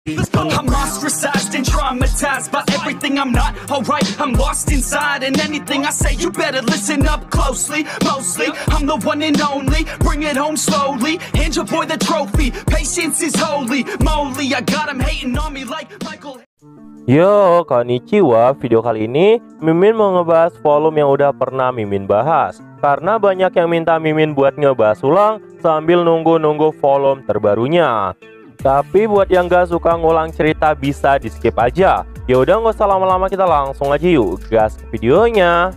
I'm ostracized and traumatized by everything I'm not alright. I'm lost inside, and anything I say you better listen up closely. Mostly, I'm the one and only. Bring it home slowly. Hand your boy the trophy. Patience is holy moly. I got him hating on me like Michael. Yo, konnichiwa. Video kali ini Mimin mau ngebahas volume yang udah pernah Mimin bahas. Karena banyak yang minta Mimin buat ngebahas ulang sambil nunggu-nunggu volume terbarunya. Tapi buat yang gak suka ngulang cerita bisa di skip aja. Ya udah nggak usah lama-lama, kita langsung aja yuk gas ke videonya.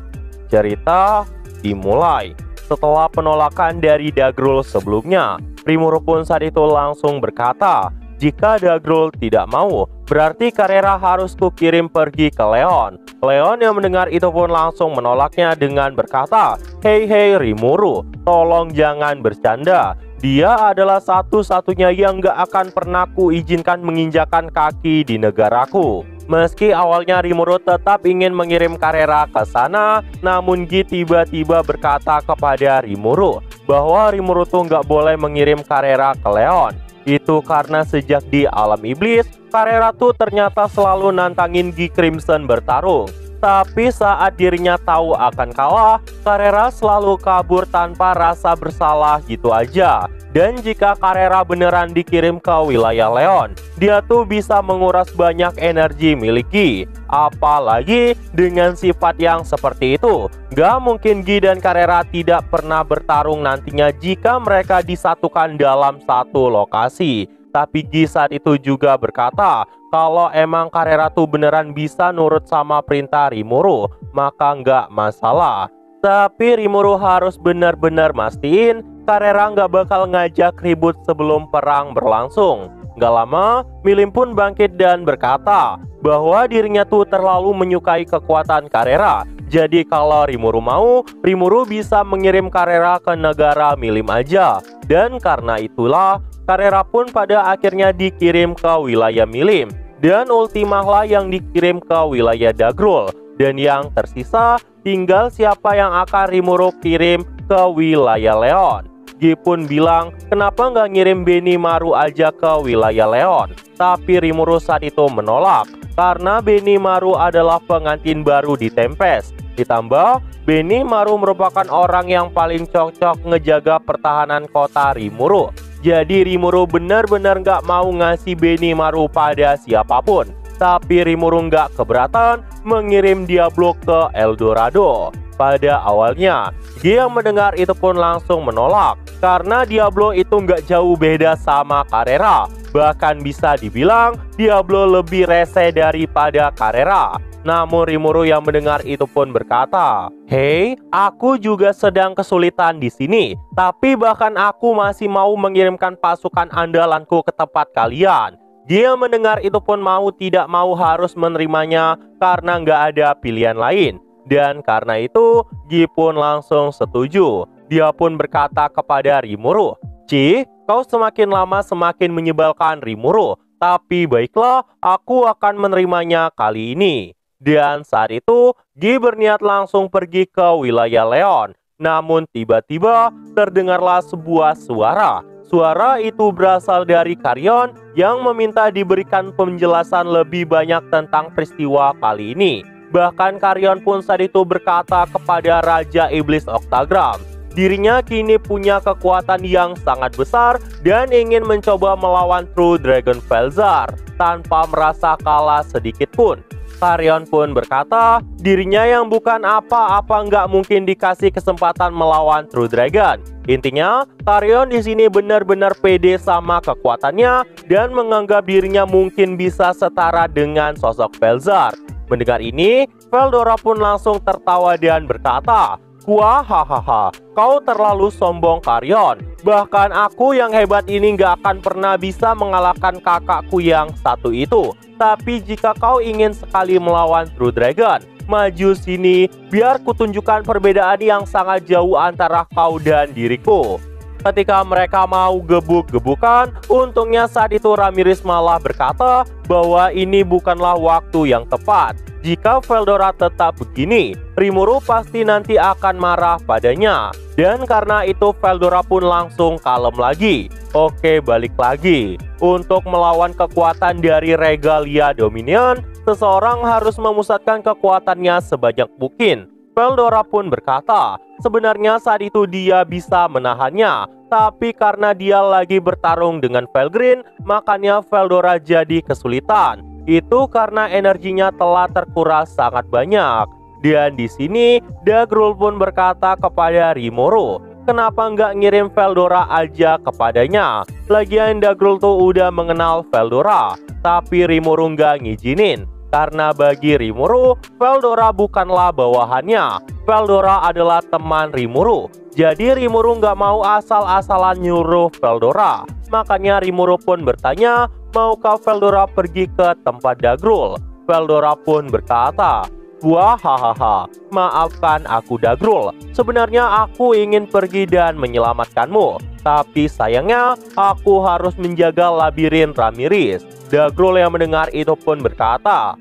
Cerita dimulai. Setelah penolakan dari Dagrul sebelumnya, Rimuru pun saat itu langsung berkata, jika Dagrul tidak mau, berarti Carrera harus kukirim pergi ke Leon. Leon yang mendengar itu pun langsung menolaknya dengan berkata, hei Rimuru, tolong jangan bercanda. Dia adalah satu-satunya yang gak akan pernah kuizinkan menginjakan kaki di negaraku. Meski awalnya Rimuru tetap ingin mengirim Carrera ke sana, namun Gi tiba-tiba berkata kepada Rimuru bahwa Rimuru tuh gak boleh mengirim Carrera ke Leon. Itu karena sejak di alam iblis, Carrera tuh ternyata selalu nantangin Gi Crimson bertarung. Tapi saat dirinya tahu akan kalah, Carrera selalu kabur tanpa rasa bersalah gitu aja. Dan jika Carrera beneran dikirim ke wilayah Leon, dia tuh bisa menguras banyak energi milik Gi. Apalagi dengan sifat yang seperti itu, gak mungkin Gi dan Carrera tidak pernah bertarung nantinya jika mereka disatukan dalam satu lokasi. Tapi Gi saat itu juga berkata, kalau emang Carrera tuh beneran bisa nurut sama perintah Rimuru, maka nggak masalah. Tapi Rimuru harus benar-benar mastiin Carrera nggak bakal ngajak ribut sebelum perang berlangsung. Nggak lama, Milim pun bangkit dan berkata bahwa dirinya tuh terlalu menyukai kekuatan Carrera. Jadi kalau Rimuru mau, Rimuru bisa mengirim Carrera ke negara Milim aja. Dan karena itulah, Carrera pun pada akhirnya dikirim ke wilayah Milim. Dan Ultimah lah yang dikirim ke wilayah Dagrul. Dan yang tersisa tinggal siapa yang akan Rimuru kirim ke wilayah Leon. Gi pun bilang, kenapa nggak ngirim Benimaru aja ke wilayah Leon? Tapi Rimuru saat itu menolak, karena Benimaru adalah pengantin baru di Tempest. Ditambah, Benimaru merupakan orang yang paling cocok ngejaga pertahanan kota Rimuru. Jadi Rimuru benar-benar nggak mau ngasih Benimaru pada siapapun. Tapi Rimuru nggak keberatan mengirim Diablo ke Eldorado. Pada awalnya, Gi yang mendengar itu pun langsung menolak, karena Diablo itu nggak jauh beda sama Carrera. Bahkan bisa dibilang Diablo lebih rese daripada Carrera. Namun Rimuru yang mendengar itu pun berkata, hei, aku juga sedang kesulitan di sini. Tapi bahkan aku masih mau mengirimkan pasukan andalanku ke tempat kalian. Dia mendengar itu pun mau tidak mau harus menerimanya karena nggak ada pilihan lain. Dan karena itu, Gi pun langsung setuju. Dia pun berkata kepada Rimuru, Ci, kau semakin lama semakin menyebalkan Rimuru. Tapi baiklah, aku akan menerimanya kali ini. Dan saat itu, Gi berniat langsung pergi ke wilayah Leon. Namun tiba-tiba terdengarlah sebuah suara. Suara itu berasal dari Carrion yang meminta diberikan penjelasan lebih banyak tentang peristiwa kali ini. Bahkan Carrion pun saat itu berkata kepada Raja Iblis Octagram, dirinya kini punya kekuatan yang sangat besar dan ingin mencoba melawan True Dragon Velzar tanpa merasa kalah sedikit pun. Carrion pun berkata, dirinya yang bukan apa-apa nggak mungkin dikasih kesempatan melawan True Dragon. Intinya, Carrion di sini benar-benar pede sama kekuatannya dan menganggap dirinya mungkin bisa setara dengan sosok Velzar. Mendengar ini, Veldora pun langsung tertawa dan berkata, wah, hahaha, kau terlalu sombong Carrion. Bahkan aku yang hebat ini gak akan pernah bisa mengalahkan kakakku yang satu itu. Tapi jika kau ingin sekali melawan True Dragon, maju sini biar kutunjukkan perbedaan yang sangat jauh antara kau dan diriku. Ketika mereka mau gebuk-gebukan, untungnya saat itu Ramirez malah berkata bahwa ini bukanlah waktu yang tepat. Jika Veldora tetap begini, Rimuru pasti nanti akan marah padanya. Dan karena itu Veldora pun langsung kalem lagi. Oke, balik lagi. Untuk melawan kekuatan dari Regalia Dominion, seseorang harus memusatkan kekuatannya sebanyak mungkin. Veldora pun berkata, sebenarnya saat itu dia bisa menahannya, tapi karena dia lagi bertarung dengan Felgreen, makanya Veldora jadi kesulitan. Itu karena energinya telah terkuras sangat banyak. Dan di sini Dagrul pun berkata kepada Rimuru, kenapa nggak ngirim Veldora aja kepadanya? Lagian Dagrul tuh udah mengenal Veldora, tapi Rimuru nggak ngizinin. Karena bagi Rimuru, Veldora bukanlah bawahannya. Veldora adalah teman Rimuru. Jadi Rimuru nggak mau asal-asalan nyuruh Veldora. Makanya Rimuru pun bertanya, maukah Veldora pergi ke tempat Dagrul? Veldora pun berkata, wah, hahaha, maafkan aku Dagrul. Sebenarnya aku ingin pergi dan menyelamatkanmu, tapi sayangnya aku harus menjaga labirin Ramiris. Dagrul yang mendengar itu pun berkata,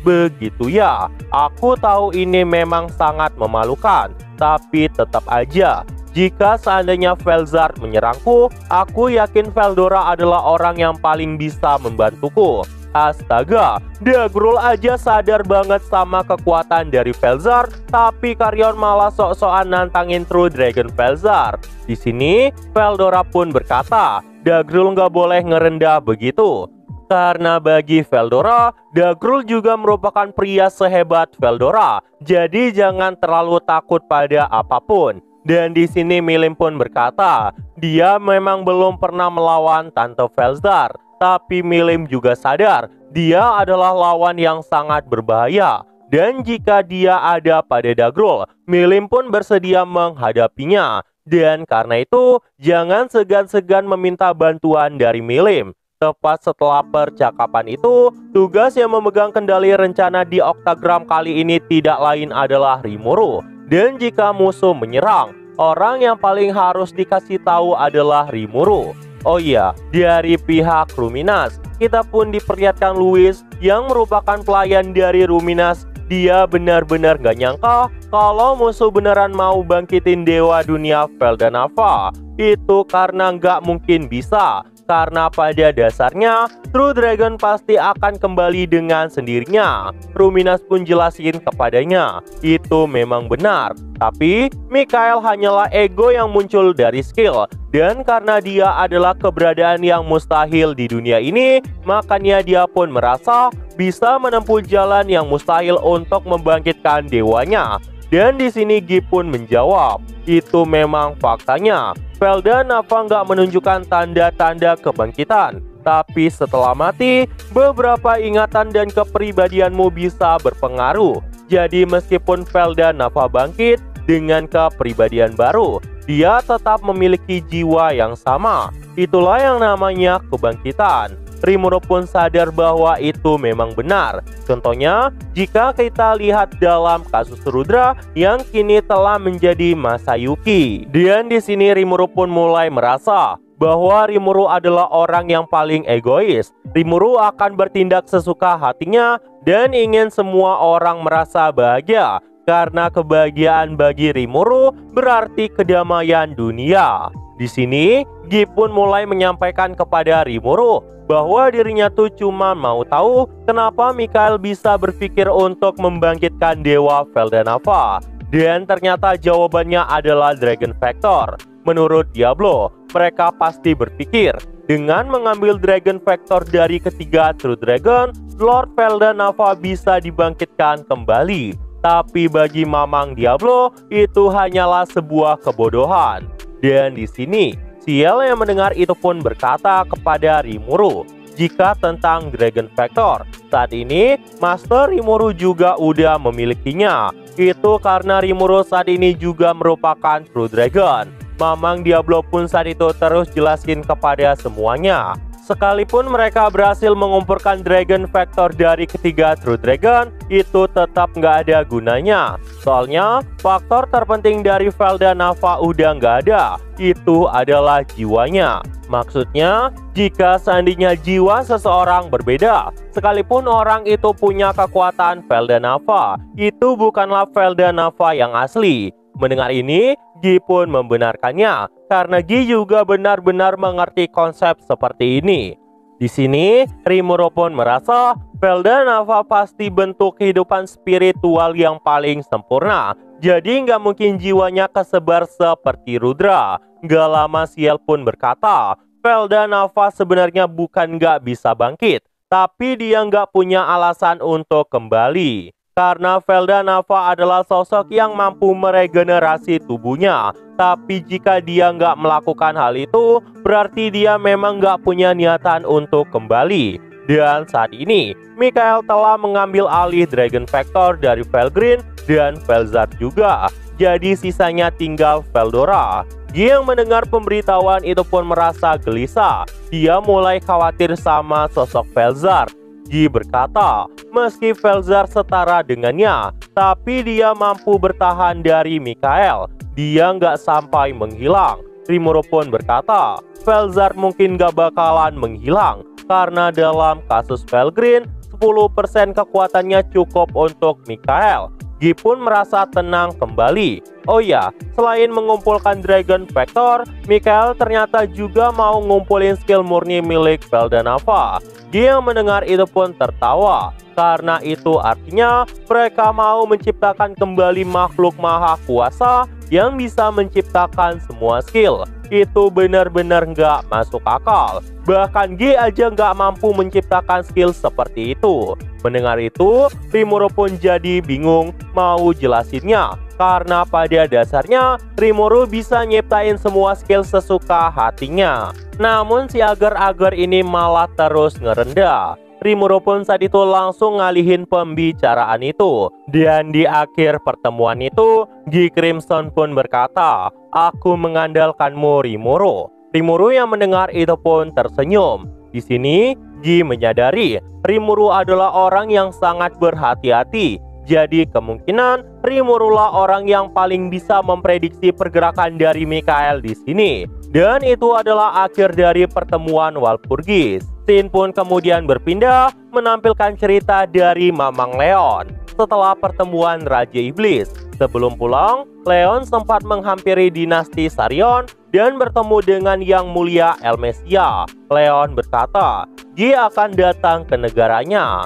begitu ya. Aku tahu ini memang sangat memalukan, tapi tetap aja, jika seandainya Felzard menyerangku, aku yakin Veldora adalah orang yang paling bisa membantuku. Astaga, Dagrul aja sadar banget sama kekuatan dari Felzard, tapi Carrion malah sok-sokan nantangin True Dragon Felzard. Di sini, Veldora pun berkata, Dagrul nggak boleh ngerendah begitu. Karena bagi Veldora, Dagrul juga merupakan pria sehebat Veldora. Jadi jangan terlalu takut pada apapun. Dan di sini Milim pun berkata, dia memang belum pernah melawan Tante Felzard. Tapi Milim juga sadar, dia adalah lawan yang sangat berbahaya. Dan jika dia ada pada Dagrul, Milim pun bersedia menghadapinya. Dan karena itu, jangan segan-segan meminta bantuan dari Milim. Tepat setelah percakapan itu, tugas yang memegang kendali rencana di Octagram kali ini tidak lain adalah Rimuru. Dan jika musuh menyerang, orang yang paling harus dikasih tahu adalah Rimuru. Oh iya, dari pihak Ruminas, kita pun diperlihatkan Louis yang merupakan pelayan dari Ruminas. Dia benar-benar gak nyangka kalau musuh beneran mau bangkitin Dewa Dunia Feldanava. Itu karena gak mungkin bisa. Karena pada dasarnya, True Dragon pasti akan kembali dengan sendirinya. Ruminas pun jelasin kepadanya, itu memang benar. Tapi, Mikael hanyalah ego yang muncul dari skill. Dan karena dia adalah keberadaan yang mustahil di dunia ini, makanya dia pun merasa bisa menempuh jalan yang mustahil untuk membangkitkan dewanya. Dan di sini Gi pun menjawab, itu memang faktanya. Feldanava nggak menunjukkan tanda-tanda kebangkitan, tapi setelah mati, beberapa ingatan dan kepribadianmu bisa berpengaruh. Jadi meskipun Feldanava bangkit dengan kepribadian baru, dia tetap memiliki jiwa yang sama. Itulah yang namanya kebangkitan. Rimuru pun sadar bahwa itu memang benar. Contohnya, jika kita lihat dalam kasus Rudra yang kini telah menjadi Masayuki. Dan di sini Rimuru pun mulai merasa bahwa Rimuru adalah orang yang paling egois. Rimuru akan bertindak sesuka hatinya dan ingin semua orang merasa bahagia. Karena kebahagiaan bagi Rimuru berarti kedamaian dunia. Di sini, Gi pun mulai menyampaikan kepada Rimuru bahwa dirinya tuh cuma mau tahu kenapa Mikael bisa berpikir untuk membangkitkan Dewa Feldanava. Dan ternyata jawabannya adalah Dragon Factor. Menurut Diablo, mereka pasti berpikir dengan mengambil Dragon Factor dari ketiga True Dragon, Lord Feldanava bisa dibangkitkan kembali. Tapi bagi Mamang Diablo, itu hanyalah sebuah kebodohan. Dan di sini, Ciel yang mendengar itu pun berkata kepada Rimuru, jika tentang Dragon Factor, saat ini Master Rimuru juga udah memilikinya. Itu karena Rimuru saat ini juga merupakan True Dragon. Mamang Diablo pun saat itu terus jelasin kepada semuanya. Sekalipun mereka berhasil mengumpulkan Dragon Factor dari ketiga True Dragon, itu tetap nggak ada gunanya. Soalnya, faktor terpenting dari Feldanava udah nggak ada. Itu adalah jiwanya. Maksudnya, jika seandainya jiwa seseorang berbeda, sekalipun orang itu punya kekuatan Feldanava, itu bukanlah Feldanava yang asli. Mendengar ini, Gi pun membenarkannya. karena Gi juga benar-benar mengerti konsep seperti ini. Di sini, Rimuru pun merasa Velda Nava pasti bentuk kehidupan spiritual yang paling sempurna. Jadi nggak mungkin jiwanya kesebar seperti Rudra. Nggak lama Ciel pun berkata, Velda Nava sebenarnya bukan nggak bisa bangkit, tapi dia nggak punya alasan untuk kembali. Karena Velda Nava adalah sosok yang mampu meregenerasi tubuhnya. Tapi jika dia nggak melakukan hal itu, berarti dia memang nggak punya niatan untuk kembali. Dan saat ini, Mikael telah mengambil alih Dragon Factor dari Felgreen dan Velzar juga. Jadi sisanya tinggal Veldora. Dia yang mendengar pemberitahuan itu pun merasa gelisah. Dia mulai khawatir sama sosok Velzar. Gi berkata, meski Velzar setara dengannya, tapi dia mampu bertahan dari Mikael. Dia nggak sampai menghilang. Rimuru pun berkata, Velzar mungkin nggak bakalan menghilang, karena dalam kasus Felgreen, 10% kekuatannya cukup untuk Mikael. Gi pun merasa tenang kembali. Oh ya, selain mengumpulkan Dragon Factor, Mikael ternyata juga mau ngumpulin skill murni milik Velda Nava. Gi yang mendengar itu pun tertawa, karena itu artinya mereka mau menciptakan kembali makhluk maha kuasa yang bisa menciptakan semua skill. Itu benar-benar nggak masuk akal. Bahkan Gi aja nggak mampu menciptakan skill seperti itu. Mendengar itu, Rimuru pun jadi bingung mau jelasinnya. Karena pada dasarnya, Rimuru bisa nyiptain semua skill sesuka hatinya. Namun si agar-agar ini malah terus ngerendah. Rimuru pun saat itu langsung ngalihin pembicaraan itu. Dan di akhir pertemuan itu, Gi Crimson pun berkata, "Aku mengandalkanmu, Rimuru." Rimuru yang mendengar itu pun tersenyum. Di sini, Gi menyadari Rimuru adalah orang yang sangat berhati-hati. Jadi kemungkinan Rimuru lah orang yang paling bisa memprediksi pergerakan dari Mikael di sini. Dan itu adalah akhir dari pertemuan Walpurgis. Scene pun kemudian berpindah menampilkan cerita dari Mamang Leon setelah pertemuan Raja Iblis. Sebelum pulang, Leon sempat menghampiri dinasti Sarion dan bertemu dengan Yang Mulia Elmesia. Leon berkata, Gi akan datang ke negaranya.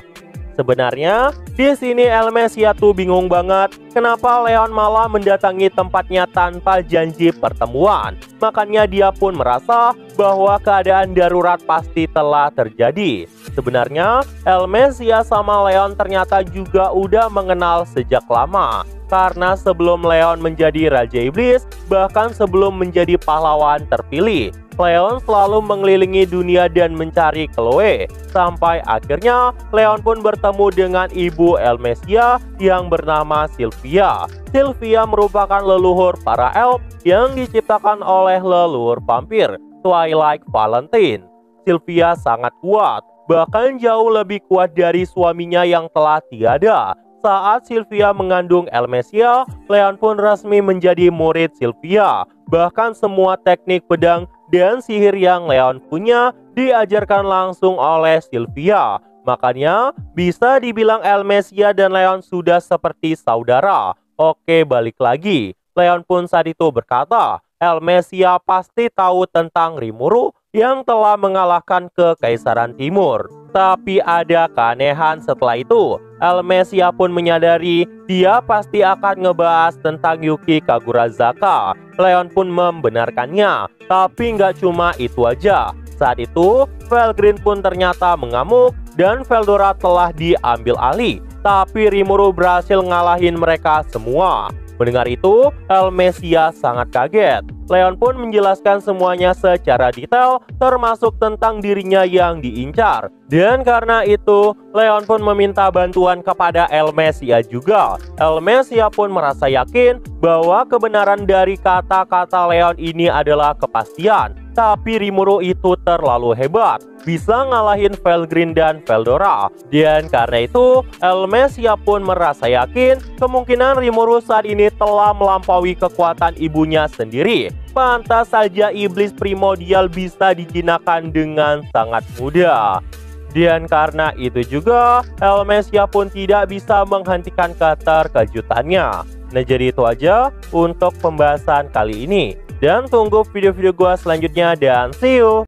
Sebenarnya, di sini Elmesia tuh bingung banget kenapa Leon malah mendatangi tempatnya tanpa janji pertemuan. Makanya dia pun merasa bahwa keadaan darurat pasti telah terjadi. Sebenarnya, Elmesia sama Leon ternyata juga udah mengenal sejak lama. Karena sebelum Leon menjadi Raja Iblis, bahkan sebelum menjadi pahlawan terpilih, Leon selalu mengelilingi dunia dan mencari Chloe. Sampai akhirnya Leon pun bertemu dengan ibu Elmesia yang bernama Sylvia. Sylvia merupakan leluhur para elf yang diciptakan oleh leluhur vampir, Twilight Valentine. Sylvia sangat kuat, bahkan jauh lebih kuat dari suaminya yang telah tiada. Saat Sylvia mengandung Elmesia, Leon pun resmi menjadi murid Sylvia. Bahkan semua teknik pedang dan sihir yang Leon punya diajarkan langsung oleh Sylvia. Makanya bisa dibilang Elmesia dan Leon sudah seperti saudara. Oke, balik lagi. Leon pun saat itu berkata, Elmesia pasti tahu tentang Rimuru yang telah mengalahkan Kekaisaran Timur. Tapi ada keanehan setelah itu. Elmesia pun menyadari dia pasti akan ngebahas tentang Yuki Kagurazaka. Leon pun membenarkannya. Tapi nggak cuma itu aja. Saat itu, Felgreen pun ternyata mengamuk dan Veldora telah diambil alih. Tapi Rimuru berhasil ngalahin mereka semua. Mendengar itu, Elmesia sangat kaget. Leon pun menjelaskan semuanya secara detail, termasuk tentang dirinya yang diincar. Dan karena itu, Leon pun meminta bantuan kepada Elmesia juga. Elmesia pun merasa yakin bahwa kebenaran dari kata-kata Leon ini adalah kepastian. Tapi Rimuru itu terlalu hebat, bisa ngalahin Felgreen dan Veldora. Dan karena itu, Elmesia pun merasa yakin kemungkinan Rimuru saat ini telah melampaui kekuatan ibunya sendiri. Pantas saja iblis primordial bisa dijinakan dengan sangat mudah. Dan karena itu juga, Elmesia pun tidak bisa menghentikan keterkejutannya. Nah, jadi itu aja untuk pembahasan kali ini. Dan tunggu video-video gua selanjutnya dan see you.